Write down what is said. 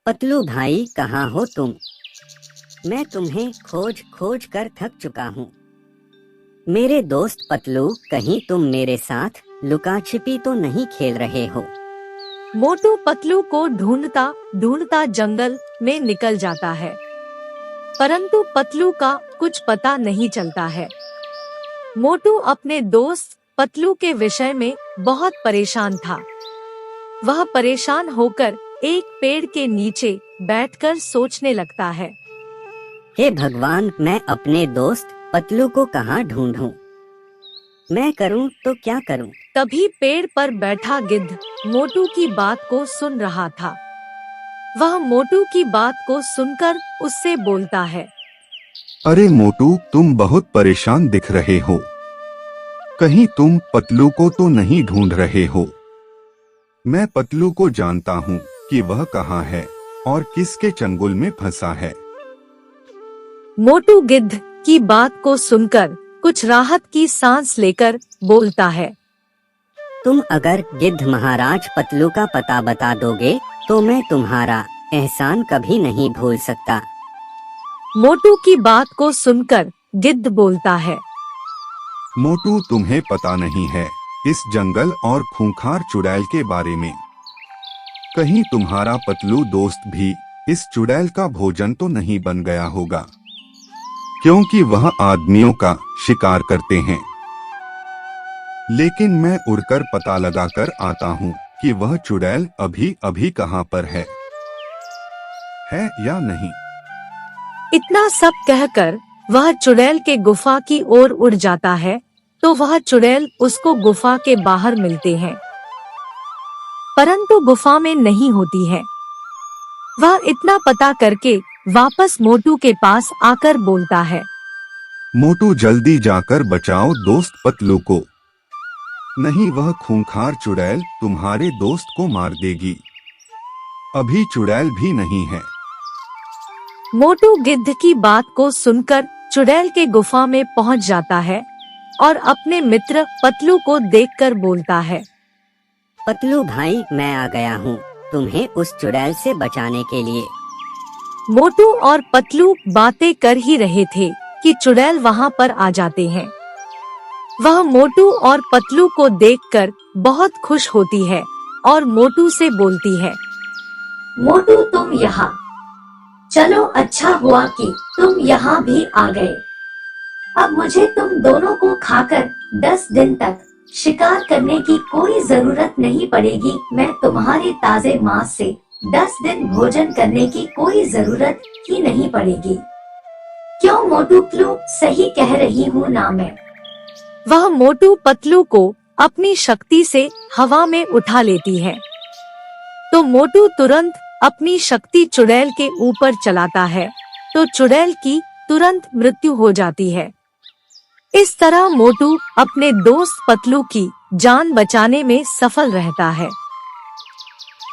पतलू भाई, कहाँ हो तुम? मैं तुम्हें खोज खोज कर थक चुका हूँ। मेरे दोस्त पतलू, कहीं तुम मेरे साथ लुका छिपी तो नहीं खेल रहे हो? मोटू पतलू को ढूंढता ढूंढता जंगल में निकल जाता है, परंतु पतलू का कुछ पता नहीं चलता है। मोटू अपने दोस्त पतलू के विषय में बहुत परेशान था। वह परेशान होकर एक पेड़ के नीचे बैठकर सोचने लगता है। हे भगवान, मैं अपने दोस्त पतलू को कहाँ ढूंढूं? मैं करूं तो क्या करूं? तभी पेड़ पर बैठा गिद्ध मोटू की बात को सुन रहा था। वह मोटू की बात को सुनकर उससे बोलता है। अरे मोटू, तुम बहुत परेशान दिख रहे हो। कहीं तुम पतलू को तो नहीं ढूंढ रहे हो? मैं पतलू को जानता हूँ कि वह कहाँ है और किसके चंगुल में फंसा है। मोटू गिद्ध की बात को सुनकर कुछ राहत की सांस लेकर बोलता है। तुम अगर गिद्ध महाराज पतलू का पता बता दोगे तो मैं तुम्हारा एहसान कभी नहीं भूल सकता। मोटू की बात को सुनकर गिद्ध बोलता है। मोटू, तुम्हें पता नहीं है इस जंगल और खूंखार चुड़ैल के बारे में। कहीं तुम्हारा पतलू दोस्त भी इस चुड़ैल का भोजन तो नहीं बन गया होगा, क्योंकि वह आदमियों का शिकार करते हैं। लेकिन मैं उड़कर पता लगाकर आता हूँ कि वह चुड़ैल अभी अभी कहाँ पर है या नहीं। इतना सब कहकर वह चुड़ैल के गुफा की ओर उड़ जाता है, तो वह चुड़ैल उसको गुफा के बाहर मिलते हैं, परंतु गुफा में नहीं होती है। वह इतना पता करके वापस मोटू के पास आकर बोलता है। मोटू, जल्दी जाकर बचाओ दोस्त पतलू को, नहीं वह खूंखार चुड़ैल तुम्हारे दोस्त को मार देगी। अभी चुड़ैल भी नहीं है। मोटू गिद्ध की बात को सुनकर चुड़ैल के गुफा में पहुंच जाता है और अपने मित्र पतलू को देखकर बोलता है। पतलू भाई, मैं आ गया हूँ तुम्हें उस चुड़ैल से बचाने के लिए। मोटू और पतलू बातें कर ही रहे थे कि चुड़ैल वहां पर आ जाते हैं। वह मोटू और पतलू को देखकर बहुत खुश होती है और मोटू से बोलती है। मोटू, तुम यहाँ चलो, अच्छा हुआ कि तुम यहाँ भी आ गए। अब मुझे तुम दोनों को खाकर 10 दिन तक शिकार करने की कोई जरूरत नहीं पड़ेगी। मैं तुम्हारे ताजे मांस से 10 दिन भोजन करने की कोई जरूरत ही नहीं पड़ेगी। क्यों मोटू पतलू, सही कह रही हूँ ना मैं? वह मोटू पतलू को अपनी शक्ति से हवा में उठा लेती है, तो मोटू तुरंत अपनी शक्ति चुड़ैल के ऊपर चलाता है, तो चुड़ैल की तुरंत मृत्यु हो जाती है। इस तरह मोटू अपने दोस्त पतलू की जान बचाने में सफल रहता है।